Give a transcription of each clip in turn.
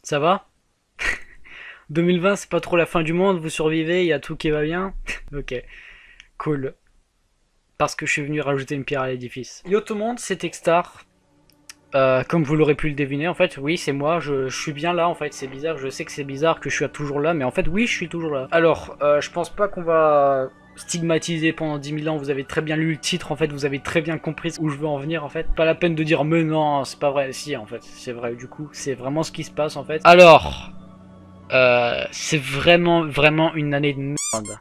Ça va? 2020, c'est pas trop la fin du monde, vous survivez, il y a tout qui va bien. Ok, cool. Parce que je suis venu rajouter une pierre à l'édifice. Yo tout le monde, c'est Textar. Comme vous l'aurez pu le deviner, en fait, oui, c'est moi, je suis bien là, en fait, c'est bizarre, je sais que c'est bizarre que je suis toujours là, mais en fait, oui, je suis toujours là. Alors, je pense pas qu'on va stigmatiser pendant 10 000 ans, vous avez très bien lu le titre, en fait, vous avez très bien compris où je veux en venir, en fait. Pas la peine de dire, mais non, c'est pas vrai, si, en fait, c'est vrai, du coup, c'est vraiment ce qui se passe, en fait. Alors, c'est vraiment une année de merde.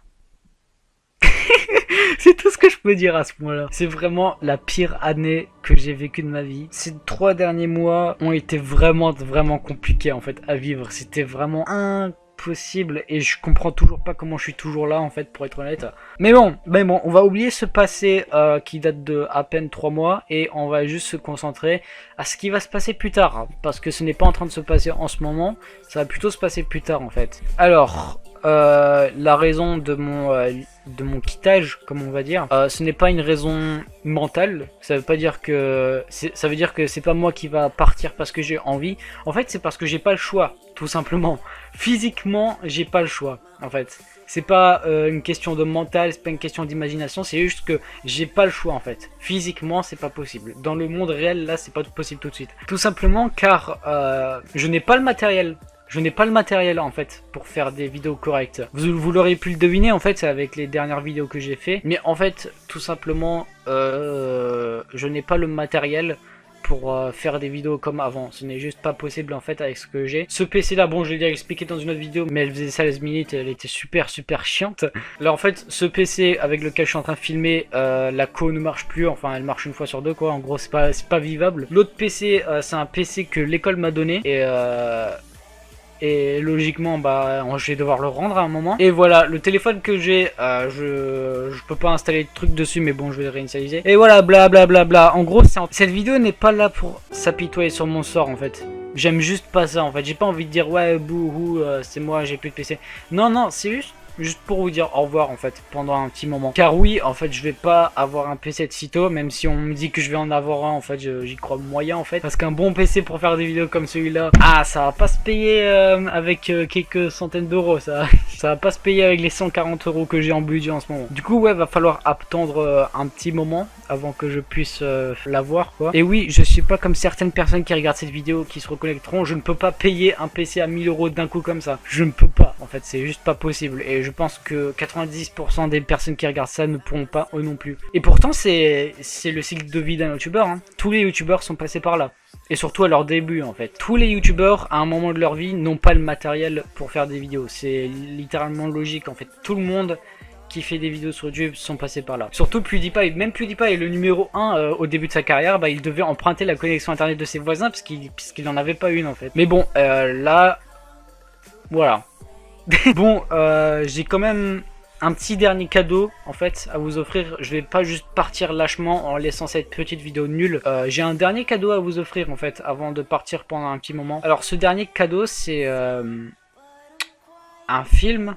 C'est tout ce que je peux dire à ce moment-là. C'est vraiment la pire année que j'ai vécue de ma vie. Ces 3 derniers mois ont été vraiment compliqués en fait à vivre. C'était vraiment impossible et je comprends toujours pas comment je suis toujours là en fait pour être honnête. Mais bon, on va oublier ce passé qui date de à peine 3 mois et on va juste se concentrer à ce qui va se passer plus tard. Parce que ce n'est pas en train de se passer en ce moment, ça va plutôt se passer plus tard en fait. Alors, la raison de mon quittage, comme on va dire, ce n'est pas une raison mentale. Ça veut pas dire que ça veut dire que c'est pas moi qui va partir parce que j'ai envie. En fait, c'est parce que j'ai pas le choix, tout simplement. Physiquement, j'ai pas le choix. En fait, c'est pas une question de mental, c'est pas une question d'imagination. C'est juste que j'ai pas le choix en fait. Physiquement, c'est pas possible. Dans le monde réel, là, c'est pas possible tout de suite. Tout simplement car je n'ai pas le matériel. Je n'ai pas le matériel en fait pour faire des vidéos correctes. Vous l'aurez pu le deviner en fait avec les dernières vidéos que j'ai fait. Mais en fait tout simplement je n'ai pas le matériel pour faire des vidéos comme avant. Ce n'est juste pas possible en fait avec ce que j'ai. Ce PC là, bon je l'ai déjà expliqué dans une autre vidéo, mais elle faisait 16 minutes, elle était super chiante. Là en fait ce PC avec lequel je suis en train de filmer, la co ne marche plus, enfin elle marche une fois sur deux quoi, en gros c'est pas vivable. L'autre PC c'est un PC que l'école m'a donné et logiquement je vais devoir le rendre à un moment. Et voilà, le téléphone que j'ai, je peux pas installer de trucs dessus, mais bon je vais le réinitialiser. Et voilà, bla. En gros cette vidéo n'est pas là pour s'apitoyer sur mon sort en fait. J'aime juste pas ça en fait. J'ai pas envie de dire ouais bouhou c'est moi j'ai plus de PC. Non c'est juste pour vous dire au revoir en fait pendant un petit moment. Car oui en fait je vais pas avoir un PC de sitôt, même si on me dit que je vais en avoir un en fait, j'y crois moyen en fait. Parce qu'un bon PC pour faire des vidéos comme celui-là, ça va pas se payer avec quelques centaines d'euros, ça va pas se payer avec les 140 euros que j'ai en budget en ce moment. Du coup ouais va falloir attendre un petit moment avant que je puisse l'avoir quoi. Et oui je suis pas comme certaines personnes qui regardent cette vidéo qui se reconnecteront, je ne peux pas payer un PC à 1000 euros d'un coup comme ça. Je ne peux pas en fait, c'est juste pas possible. Et je pense que 90% des personnes qui regardent ça ne pourront pas eux non plus. Et pourtant c'est le cycle de vie d'un youtubeur hein. Tous les youtubeurs sont passés par là. Et surtout à leur début en fait. Tous les youtubeurs à un moment de leur vie n'ont pas le matériel pour faire des vidéos. C'est littéralement logique en fait. Tout le monde qui fait des vidéos sur YouTube sont passés par là. Surtout PewDiePie, même PewDiePie le numéro 1 au début de sa carrière, il devait emprunter la connexion internet de ses voisins puisqu'il n'en avait pas une en fait. Mais bon, là, voilà. Bon, j'ai quand même un petit dernier cadeau en fait à vous offrir. Je vais pas juste partir lâchement en laissant cette petite vidéo nulle. J'ai un dernier cadeau à vous offrir en fait avant de partir pendant un petit moment. Alors ce dernier cadeau c'est un film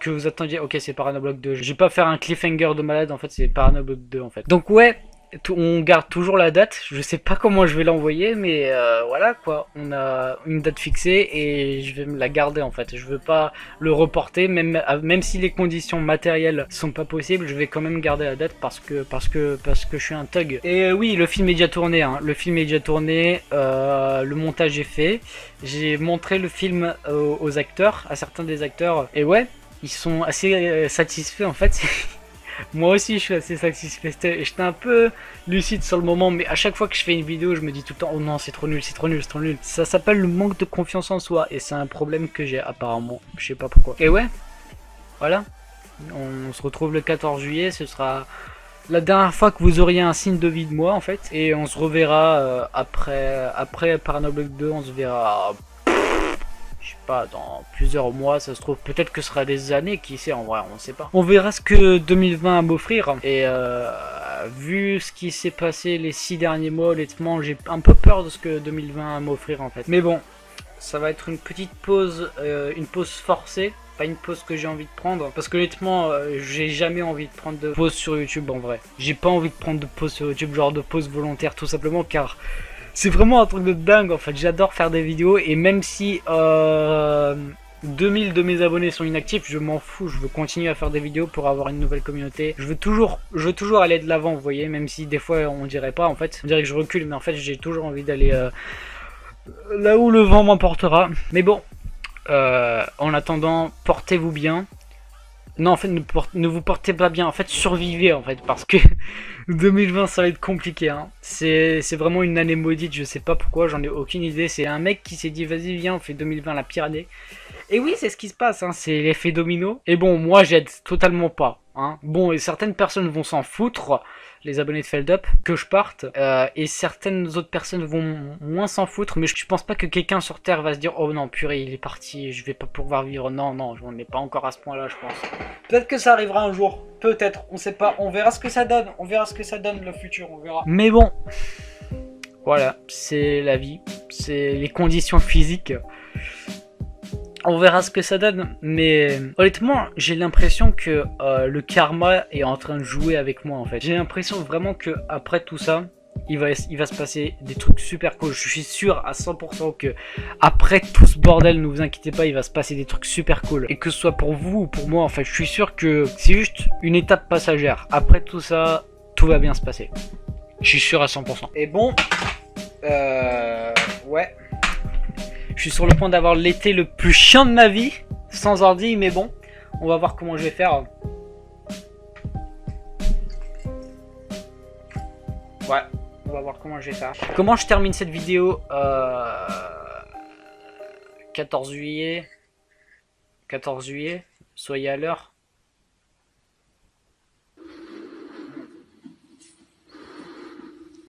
que vous attendiez. Ok c'est Paranoblock 2. Je vais pas faire un cliffhanger de malade en fait, c'est Paranoblock 2 en fait. Donc ouais, on garde toujours la date, je sais pas comment je vais l'envoyer mais voilà quoi, on a une date fixée et je vais me la garder en fait. Je veux pas le reporter même si les conditions matérielles sont pas possibles, je vais quand même garder la date parce que je suis un thug. Et oui le film est déjà tourné hein. Le film est déjà tourné, le montage est fait, j'ai montré le film aux acteurs, à certains des acteurs et ouais ils sont assez satisfaits en fait. Moi aussi je suis assez satisfait, j'étais un peu lucide sur le moment, mais à chaque fois que je fais une vidéo je me dis tout le temps oh non c'est trop nul, ça s'appelle le manque de confiance en soi et c'est un problème que j'ai apparemment, je sais pas pourquoi. Et ouais, voilà, on se retrouve le 14 juillet, ce sera la dernière fois que vous auriez un signe de vie de moi en fait, et on se reverra après Paranoblock 2, on se verra je sais pas, dans plusieurs mois, ça se trouve, peut-être que ce sera des années, qui sait, en vrai, on sait pas. On verra ce que 2020 a m'offrir, et vu ce qui s'est passé les 6 derniers mois, honnêtement, j'ai un peu peur de ce que 2020 a m'offrir, en fait. Mais bon, ça va être une petite pause, une pause forcée, pas une pause que j'ai envie de prendre, parce que honnêtement, j'ai jamais envie de prendre de pause sur YouTube, en vrai. J'ai pas envie de prendre de pause sur YouTube, genre de pause volontaire, tout simplement, car C'est vraiment un truc de dingue en fait, j'adore faire des vidéos et même si 2000 de mes abonnés sont inactifs, je m'en fous, je veux continuer à faire des vidéos pour avoir une nouvelle communauté. Je veux toujours aller de l'avant, vous voyez, même si des fois on dirait pas en fait, on dirait que je recule, mais en fait j'ai toujours envie d'aller là où le vent m'emportera. Mais bon, en attendant, portez-vous bien. Non, en fait, ne vous portez pas bien. En fait, survivez, en fait, parce que 2020, ça va être compliqué. Hein. C'est vraiment une année maudite. Je sais pas pourquoi, j'en ai aucune idée. C'est un mec qui s'est dit, vas-y, viens, on fait 2020 la pire année. Et oui, c'est ce qui se passe. Hein. C'est l'effet domino. Et bon, moi, j'aide totalement pas. Hein. Bon, et certaines personnes vont s'en foutre, les abonnés de Feldup, que je parte. Et certaines autres personnes vont moins s'en foutre. Mais je pense pas que quelqu'un sur Terre va se dire, oh non, purée, il est parti, je vais pas pouvoir vivre. Non, non, on n'est pas encore à ce point-là, je pense. Peut-être que ça arrivera un jour. Peut-être, on sait pas. On verra ce que ça donne. On verra ce que ça donne le futur, on verra. Mais bon, voilà, c'est la vie. C'est les conditions physiques. On verra ce que ça donne, mais honnêtement, j'ai l'impression que le karma est en train de jouer avec moi en fait. J'ai l'impression vraiment que après tout ça, il va se passer des trucs super cool. Je suis sûr à 100% que après tout ce bordel, ne vous inquiétez pas, il va se passer des trucs super cool. Et que ce soit pour vous ou pour moi, en fait, je suis sûr que c'est juste une étape passagère. Après tout ça, tout va bien se passer. Je suis sûr à 100%. Et bon, ouais. Je suis sur le point d'avoir l'été le plus chiant de ma vie, sans ordi, mais bon, on va voir comment je vais faire. Ouais, on va voir comment je vais faire. Comment je termine cette vidéo 14 juillet. 14 juillet, soyez à l'heure.